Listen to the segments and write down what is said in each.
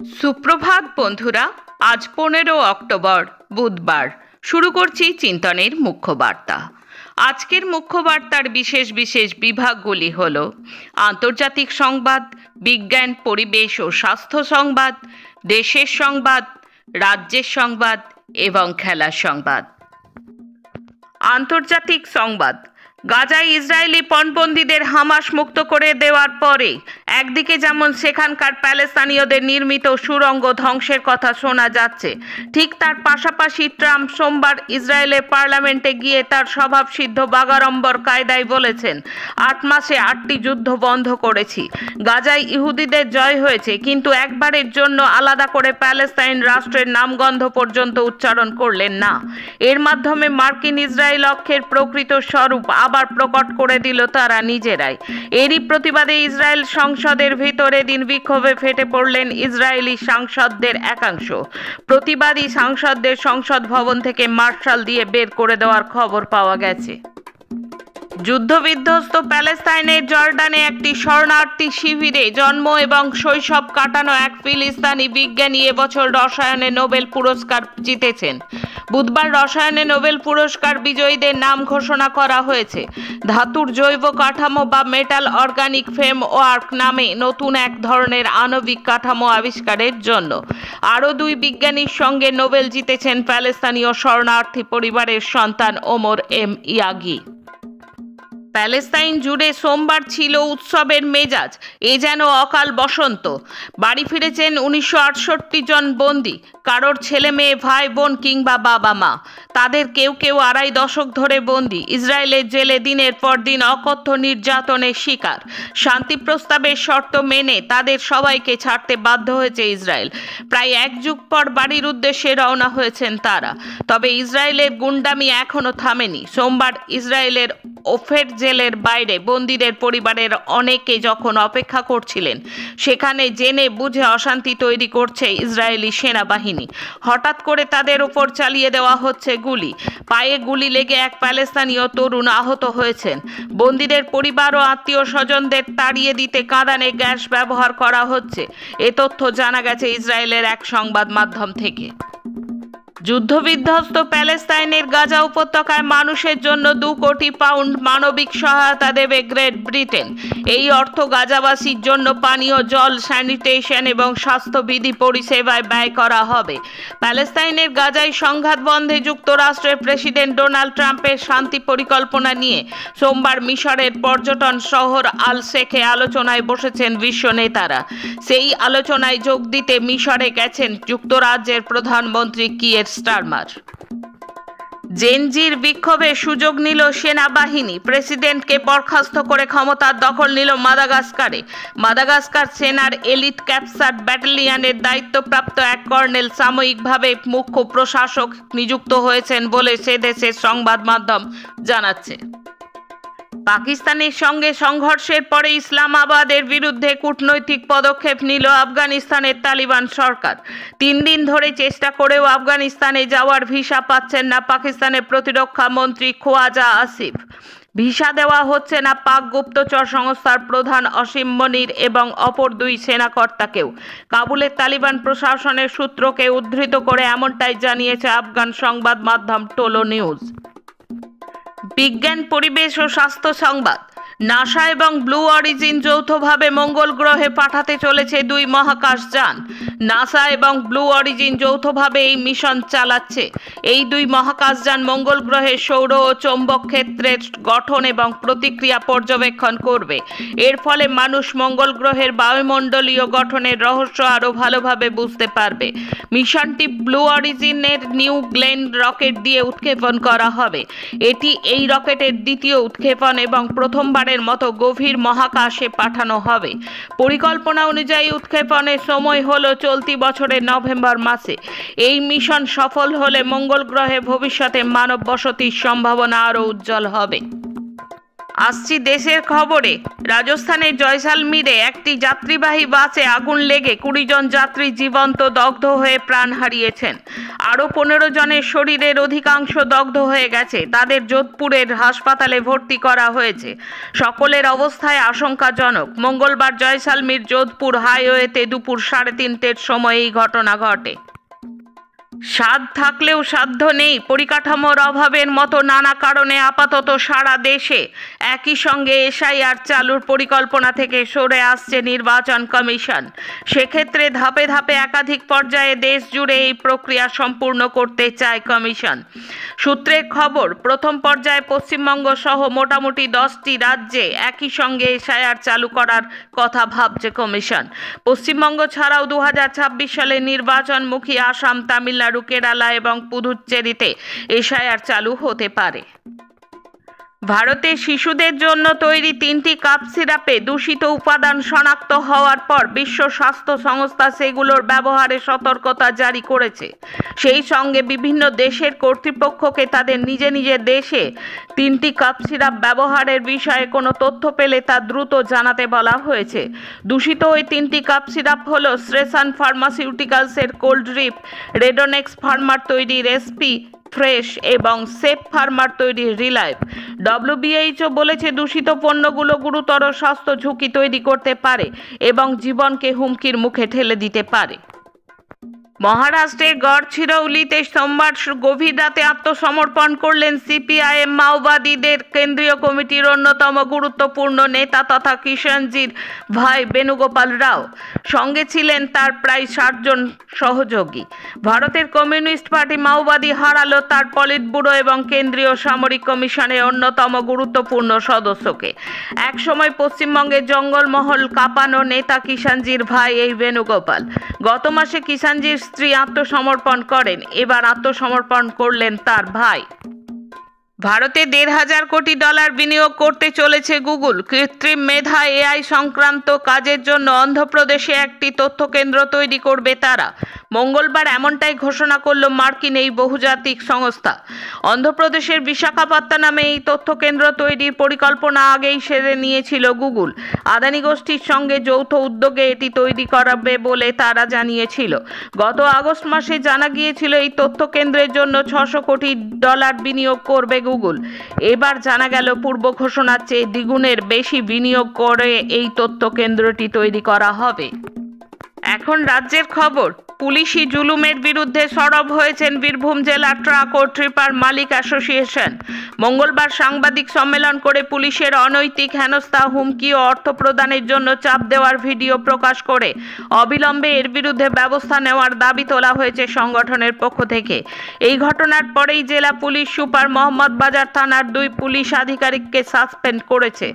সুপ্রভাত বন্ধুরা, আজ 15 অক্টোবর বুধবার। শুরু করছি চিন্তনের মুখ্য বার্তা। আজকের মুখ্য বার্তার বিশেষ বিশেষ বিভাগগুলি হল আন্তর্জাতিক সংবাদ, বিজ্ঞান, পরিবেশ ও স্বাস্থ্য সংবাদ, দেশের সংবাদ, রাজ্যের সংবাদ এবং খেলার সংবাদ। আন্তর্জাতিক সংবাদ। গাজায় ইসরায়েলি পণবন্দীদের হামাস মুক্ত করে দেওয়ার পরে একদিকে যেমন সেখানকার প্যালেস্তানীয়দের নির্মিত সুড়ঙ্গ ধ্বংসের কথা শোনা যাচ্ছে, ঠিক তার পাশাপাশি ট্রাম্প সোমবার ইসরায়েলের পার্লামেন্টে গিয়ে তার স্বভাবসিদ্ধ বাগাড়ম্বর কায়দায় বলেছেন, 8 মাসে 8টি যুদ্ধ বন্ধ করেছি। গাজায় ইহুদিদের জয় হয়েছে, কিন্তু একবারের জন্য আলাদা করে প্যালেস্তাইন রাষ্ট্রের নামগন্ধ পর্যন্ত উচ্চারণ করলেন না। এর মাধ্যমে মার্কিন ইসরায়েল অক্ষের প্রকৃত স্বরূপ আবার প্রকট করে দিল তারা নিজেরাই। এরই প্রতিবাদে ইসরায়েল সংসদের ভিতরে দিন বিক্ষোভে ফেটে পড়লেন ইসরায়েলি সাংসদদের একাংশ। প্রতিবাদী সাংসদদের সংসদ ভবন থেকে মার্শাল দিয়ে বের করে দেওয়ার খবর পাওয়া গেছে। যুদ্ধবিধ্বস্ত প্যালেস্তাইনের জর্ডানে একটি শরণার্থী শিবিরে জন্ম এবং শৈশব কাটানো এক ফিলিস্তিনি বিজ্ঞানী এবছর রসায়নে নোবেল পুরস্কার জিতেছেন। বুধবার রসায়নে নোবেল পুরস্কার বিজয়ীদের নাম ঘোষণা করা হয়েছে। ধাতুর জৈব কাঠামো বা মেটাল অর্গানিক ফ্রেম ওয়ার্ক নামে নতুন এক ধরনের আণবিক কাঠামো আবিষ্কারের জন্য। আরও 2 বিজ্ঞানীর সঙ্গে নোবেল জিতেছেন প্যালেস্তানীয় শরণার্থী পরিবারের সন্তান ওমর এম ইয়াগি। প্যালেস্তাইন জুড়ে সোমবার ছিল উৎসবের মেজাজ। এ যেন অকাল বসন্ত। বাড়ি ফিরেছেন 1968 জন বন্দী। কারোর ছেলে মেয়ে, ভাই বোন কিংবা বাবা মা। তাদের কেউ কেউ 2.5 দশক ধরে বন্দী। ইসরায়েলের জেলে দিনের পর দিন অকথ্য নির্যাতনের শিকার। শান্তি প্রস্তাবের শর্ত মেনে তাদের সবাইকে ছাড়তে বাধ্য হয়েছে ইসরায়েল। প্রায় 1 যুগ পর বাড়ির উদ্দেশ্যে রওনা হয়েছেন তারা। তবে ইসরায়েলের গুন্ডামি এখনও থামেনি। সোমবার ইসরায়েলের ওফের জেলের বাইরে বন্দীদের পরিবারের অনেকে যখন অপেক্ষা করছিলেন, সেখানে জেনে বুঝে অশান্তি তৈরি করছে ইসরায়েলি সেনাবাহিনী। হঠাৎ করে তাদের উপর চালিয়ে দেওয়া হচ্ছে গুলি। পায়ে গুলি লেগে এক প্যালেস্তানীয় তরুণ আহত হয়েছেন। বন্দীদের পরিবার ও আত্মীয় স্বজনদের তাড়িয়ে দিতে কাঁদানে গ্যাস ব্যবহার করা হচ্ছে। এ তথ্য জানা গেছে ইসরায়েলের এক সংবাদ মাধ্যম থেকে। যুদ্ধবিধ্বস্ত প্যালেস্তাইনের গাজা উপত্যকায় মানুষের জন্য 2 কোটি পাউন্ড মানবিক সহায়তা দেবে গ্রেট ব্রিটেন। এই অর্থ গাজাবাসীর জন্য পানীয় জল, স্যানিটেশন এবং স্বাস্থ্যবিধি পরিষেবায় ব্যয় করা হবে। প্যালেস্তাইনের গাজায় সংঘাত বন্ধে যুক্তরাষ্ট্রের প্রেসিডেন্ট ডোনাল্ড ট্রাম্পের শান্তি পরিকল্পনা নিয়ে সোমবার মিশরের পর্যটন শহর আল শেখে আলোচনায় বসেছেন বিশ্ব নেতারা। সেই আলোচনায় যোগ দিতে মিশরে গেছেন যুক্তরাজ্যের প্রধানমন্ত্রী কিয়ের স্টারমার। জেনজির বিক্ষোভে সুযোগ নিল সেনাবাহিনী। প্রেসিডেন্টকে বরখাস্ত করে ক্ষমতার দখল নিল মাদাগাস্কারে। মাদাগাস্কার সেনার এলিট ক্যাপসার ব্যাটালিয়নের দায়িত্বপ্রাপ্ত এক কর্নেল সাময়িকভাবে মুখ্য প্রশাসক নিযুক্ত হয়েছেন বলে সে দেশের সংবাদ মাধ্যম জানাচ্ছে। পাকিস্তানের সঙ্গে সংঘর্ষের পরে ইসলামাবাদের বিরুদ্ধে কূটনৈতিক পদক্ষেপ নিল আফগানিস্তানের তালিবান সরকার। 3 দিন ধরে চেষ্টা করেও আফগানিস্তানে যাওয়ার ভিসা পাচ্ছেন না পাকিস্তানের প্রতিরক্ষা মন্ত্রী খোয়াজা আসিফ। ভিসা দেওয়া হচ্ছে না পাক গুপ্তচর সংস্থার প্রধান অসীম মনির এবং অপর 2 সেনাকর্তাকেও। কাবুলের তালিবান প্রশাসনের সূত্রকে উদ্ধৃত করে এমনটাই জানিয়েছে আফগান সংবাদ মাধ্যম টোলো নিউজ। বিজ্ঞান, পরিবেশ ও স্বাস্থ্য সংবাদ। নাসা এবং ব্লু অরিজিন যৌথভাবে মঙ্গল গ্রহে পাঠাতে চলেছে 2 মহাকাশযান। নাসা এবং ব্লু অরিজিন যৌথভাবে এই মিশন চালাচ্ছে। এই 2 মহাকাশযান মঙ্গল গ্রহের সৌর ও চৌম্বক ক্ষেত্রের গঠন এবং প্রতিক্রিয়া পর্যবেক্ষণ করবে। এর ফলে মানুষ মঙ্গল গ্রহের বায়ুমণ্ডলীয় গঠনের রহস্য আরও ভালোভাবে বুঝতে পারবে। মিশনটি ব্লু অরিজিনের নিউ গ্লেন রকেট দিয়ে উৎক্ষেপণ করা হবে। এটি এই রকেটের দ্বিতীয় উৎক্ষেপণ এবং প্রথমবারের মতো গভীর মহাকাশে পাঠানো হবে। পরিকল্পনা অনুযায়ী উৎক্ষেপণের সময় হলো চলতি বছরের নভেম্বর মাসে। এই মিশন সফল হলে মঙ্গল গ্রহে ভবিষ্যতে মানব বসতির সম্ভাবনা আরও উজ্জ্বল হবে। আসছি দেশের খবরে। রাজস্থানের জয়সালমীরে একটি যাত্রীবাহী বাসে আগুন লেগে 20 জন যাত্রী জীবন্ত দগ্ধ হয়ে প্রাণ হারিয়েছেন। আরও 15 জনের শরীরের অধিকাংশ দগ্ধ হয়ে গেছে। তাদের যোধপুরের হাসপাতালে ভর্তি করা হয়েছে। সকলের অবস্থায় আশঙ্কাজনক। মঙ্গলবার জয়সালমীর যোধপুর হাইওয়েতে দুপুর 3:30টার সময় এই ঘটনা ঘটে। স্বাদ থাকলেও সাধ্য নেই, পরিকাঠামোর অভাবের মতো নানা কারণে আপাতত সারা দেশে একই সঙ্গে এসআইআর চালুর পরিকল্পনা থেকে সরে আসছে নির্বাচন কমিশন। সেক্ষেত্রে ধাপে ধাপে একাধিক পর্যায়ে দেশ জুড়ে এই প্রক্রিয়া সম্পূর্ণ করতে চায় কমিশন। সূত্রের খবর, প্রথম পর্যায়ে পশ্চিমবঙ্গ সহ মোটামুটি 10টি রাজ্যে একই সঙ্গে এসআইআর চালু করার কথা ভাবছে কমিশন। পশ্চিমবঙ্গ ছাড়াও 2026 সালে নির্বাচনমুখী আসাম, তামিলনাড়ু, কেরালা এবং পুদুচ্চেরিতে এসআইআর চালু হতে পারে। ভারতে শিশুদের জন্য তৈরি 3টি কাপ সিরাপে দূষিত উপাদান শনাক্ত হওয়ার পর বিশ্ব স্বাস্থ্য সংস্থা সেগুলোর ব্যবহারে সতর্কতা জারি করেছে। সেই সঙ্গে বিভিন্ন দেশের কর্তৃপক্ষকে তাদের নিজের দেশে 3টি কাপ সিরাপ ব্যবহারের বিষয়ে কোনো তথ্য পেলে তা দ্রুত জানাতে বলা হয়েছে। দূষিত ওই 3টি কাপ সিরাপ হলো শ্রেসান ফার্মাসিউটিক্যালসের কোল্ড ড্রিপ, রেডোনেক্স ফার্মার তৈরি রেসপি ফ্রেশ এবং সেফ ফার্মার তৈরি রিলাইভ। WHO বলেছে দূষিত পণ্যগুলো গুরুতর স্বাস্থ্য ঝুঁকি তৈরি করতে পারে এবং জীবনকে হুমকির মুখে ঠেলে দিতে পারে। মহারাষ্ট্রের গড়চিরৌলিতে সোমবার গভীর রাতে আত্মসমর্পণ করলেন সিপিআইএম মাওবাদীদের কেন্দ্রীয় কমিটির অন্যতম গুরুত্বপূর্ণ নেতা তথা কিষাণজির ভাই বেণুগোপাল রাও। সঙ্গে ছিলেন তার প্রায় 60 জন সহযোগী। ভারতের কমিউনিস্ট পার্টি মাওবাদী হারালো তার পলিট ব্যুরো এবং কেন্দ্রীয় সামরিক কমিশনের অন্যতম গুরুত্বপূর্ণ সদস্যকে। একসময় পশ্চিমবঙ্গের জঙ্গলমহল কাঁপানো নেতা কিষাণজির ভাই এই বেণুগোপাল। গত মাসে কিষাণজির স্ত্রী আত্মসমর্পণ করেন, এবার আত্মসমর্পণ করলেন তার ভাই। ভারতে $1,500 কোটি বিনিয়োগ করতে চলেছে গুগল। কৃত্রিম মেধা এআই সংক্রান্ত কাজের জন্য অন্ধ্রপ্রদেশে একটি তথ্য কেন্দ্র তৈরি করবে তারা। মঙ্গলবার এমনটাই ঘোষণা করল মার্কিন এই বহুজাতিক সংস্থা। অন্ধ্রপ্রদেশের বিশাখাপত্তনমে এই তথ্য কেন্দ্র তৈরির পরিকল্পনা আগেই সেরে নিয়েছিল গুগল। আদানি গোষ্ঠীর সঙ্গে যৌথ উদ্যোগে এটি তৈরি করাবে বলে তারা জানিয়েছিল। গত আগস্ট মাসে জানা গিয়েছিল এই তথ্য কেন্দ্রের জন্য $600 কোটি বিনিয়োগ করবে গুগল। এবার জানা গেল পূর্ব ঘোষণার চেয়ে দ্বিগুণের বেশি বিনিয়োগ করে এই তথ্য কেন্দ্রটি তৈরি করা হবে। এখন রাজ্যের খবর। পুলিশি জুলুমের বিরুদ্ধে সরব হয়েছেন বীরভূম জেলা ট্রাক ও ট্রিপার মালিক অ্যাসোসিয়েশন। মঙ্গলবার সাংবাদিক সম্মেলন করে পুলিশের অনৈতিক হেনস্থা, হুমকি ও অর্থ প্রদানের জন্য চাপ দেওয়ার ভিডিও প্রকাশ করে অবিলম্বে এর বিরুদ্ধে ব্যবস্থা নেওয়ার দাবি তোলা হয়েছে সংগঠনের পক্ষ থেকে। এই ঘটনার পরেই জেলা পুলিশ সুপার মোহাম্মদবাজার থানার 2 পুলিশ আধিকারিককে সাসপেন্ড করেছে।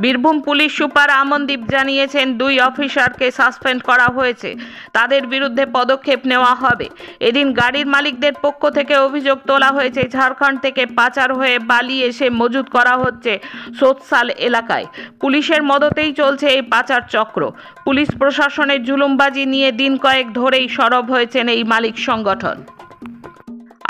বীরভূম পুলিশ সুপার আমনদীপ জানিয়েছেন 2 অফিসারকে সাসপেন্ড করা হয়েছে, তাদের বিরুদ্ধে পদক্ষেপ নেওয়া হবে। এদিন গাড়ির মালিকদের পক্ষ থেকে অভিযোগ তোলা হয়েছে ঝাড়খণ্ড থেকে পাচার হয়ে বালি এসে মজুত করা হচ্ছে সোতসাল এলাকায়। পুলিশের মদতেই চলছে এই পাচার চক্র। পুলিশ প্রশাসনের জুলুমবাজি নিয়ে দিন কয়েক ধরেই সরব হয়েছেন এই মালিক সংগঠন।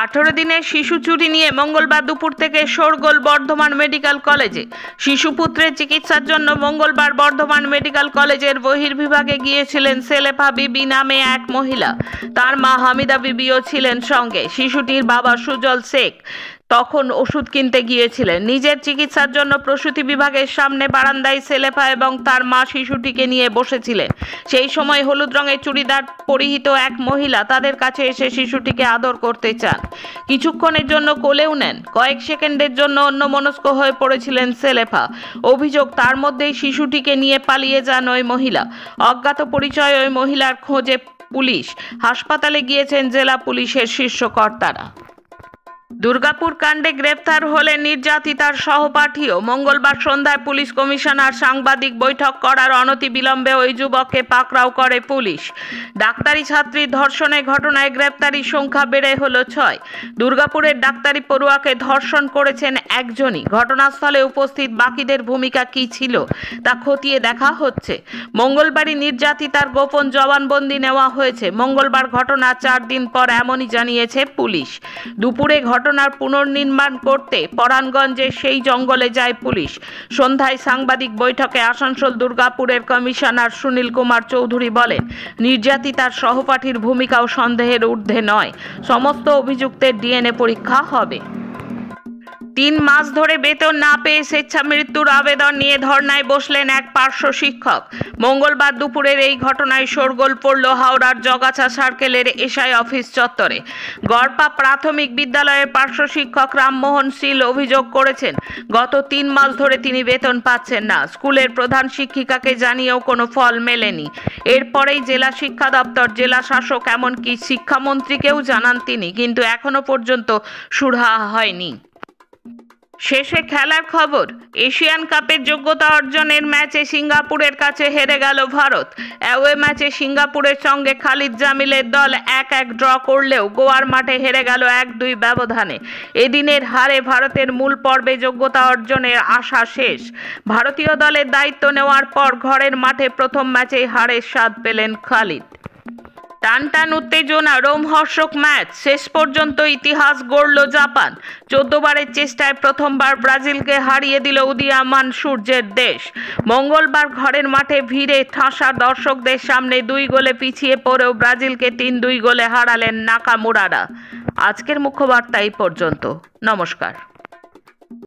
18 দিনের শিশু চুরি নিয়ে মঙ্গলবার দুপুর থেকে শোরগোল বর্ধমান মেডিকেল কলেজে। শিশুপুত্রের চিকিৎসার জন্য মঙ্গলবার বর্ধমান মেডিকেল কলেজের বহির্বিভাগে গিয়েছিলেন সেলেফা বিবি নামে এক মহিলা। তার মা হামিদা বিবিও ছিলেন সঙ্গে। শিশুটির বাবা সুজল শেখ তখন ওষুধ কিনতে গিয়েছিলেন। নিজের চিকিৎসার জন্য প্রসূতি বিভাগের সামনে বারান্দায় সেলেফা এবং তার মা শিশুটিকে নিয়ে বসেছিলেন। সেই সময় হলুদ রঙের চুড়িদার পরিহিত এক মহিলা তাদের কাছে এসে শিশুটিকে আদর করতে চান। কিছুক্ষণের জন্য কোলেও নেন। কয়েক সেকেন্ডের জন্য অন্যমনস্ক হয়ে পড়েছিলেন সেলেফা। অভিযোগ, তার মধ্যেই শিশুটিকে নিয়ে পালিয়ে যান ওই মহিলা। অজ্ঞাত পরিচয় ওই মহিলার খোঁজে পুলিশ। হাসপাতালে গিয়েছেন জেলা পুলিশের শীর্ষ কর্তারা। দুর্গাপুর কাণ্ডে গ্রেপ্তার হলেন নির্যাতিতার সহপাঠীও। মঙ্গলবার সন্ধ্যায় পুলিশ কমিশনার সাংবাদিক বৈঠক করার অনতিবিলম্বে ওই যুবককে পাকড়াও করে পুলিশ। ডাক্তারি ছাত্রীর ধর্ষণের ঘটনায় গ্রেপ্তারির সংখ্যা বেড়ে হলো 6। দুর্গাপুরের ডাক্তারি পড়ুয়াকে ধর্ষণ করেছেন একজনই। ঘটনাস্থলে উপস্থিত বাকিদের ভূমিকা কী ছিল তা খতিয়ে দেখা হচ্ছে। মঙ্গলবারই নির্যাতিতার গোপন জবানবন্দি নেওয়া হয়েছে। মঙ্গলবার ঘটনা 4 দিন পর এমনই জানিয়েছে পুলিশ। দুপুরে ঘটনা ঘটনার পুনর্নির্মাণ করতে পরাণগঞ্জের সেই জঙ্গলে যায় পুলিশ। সন্ধ্যায় সাংবাদিক বৈঠকে আসানসোল দুর্গাপুরের কমিশনার সুনীল কুমার চৌধুরী বলেন, নির্যাতিতার সহপাঠীর ভূমিকাও সন্দেহের ঊর্ধ্বে নয়। সমস্ত অভিযুক্তের ডিএনএ পরীক্ষা হবে। 3 মাস ধরে বেতন না পেয়ে স্বেচ্ছা মৃত্যুর আবেদন নিয়ে ধর্নায় বসলেন এক পার্শ্ব শিক্ষক। মঙ্গলবার দুপুরের এই ঘটনায় শোরগোল পড়ল হাওড়ার জগাছা সার্কেলের এসআই অফিস চত্বরে। গড়পা প্রাথমিক বিদ্যালয়ের পার্শ্ব শিক্ষক রামমোহন শীল অভিযোগ করেছেন, গত 3 মাস ধরে তিনি বেতন পাচ্ছেন না। স্কুলের প্রধান শিক্ষিকাকে জানিয়েও কোনো ফল মেলেনি। এরপরেই জেলা শিক্ষা দপ্তর, জেলা শাসক, এমনকি শিক্ষামন্ত্রীকেও জানান তিনি, কিন্তু এখনো পর্যন্ত সুরাহা হয়নি। শেষে খেলার খবর। এশিয়ান কাপের যোগ্যতা অর্জনের ম্যাচে সিঙ্গাপুরের কাছে হেরে গেল ভারত। অ্যাওয়ে ম্যাচে সিঙ্গাপুরের সঙ্গে খালিদ জামিলের দল 1-1 ড্র করলেও গোয়ার মাঠে হেরে গেল 1-2 ব্যবধানে। এদিনের হারে ভারতের মূল পর্বে যোগ্যতা অর্জনের আশা শেষ। ভারতীয় দলের দায়িত্ব নেওয়ার পর ঘরের মাঠে প্রথম ম্যাচেই হারের স্বাদ পেলেন খালিদ। টানটান উত্তেজনা, রোমহর্ষক ম্যাচ। শেষ পর্যন্ত ইতিহাস গড়ল জাপান। 14 বারের চেষ্টায় প্রথমবার ব্রাজিলকে হারিয়ে দিল উদীয়মান সূর্যের দেশ। মঙ্গলবার ঘরের মাঠে ভিড়ে ঠাসা দর্শকদের সামনে 2 গোলে পিছিয়ে পড়েও ব্রাজিলকে 3-2 গোলে হারালেন নাকামুরারা। আজকের মুখ্য বার্তা এই পর্যন্ত। নমস্কার।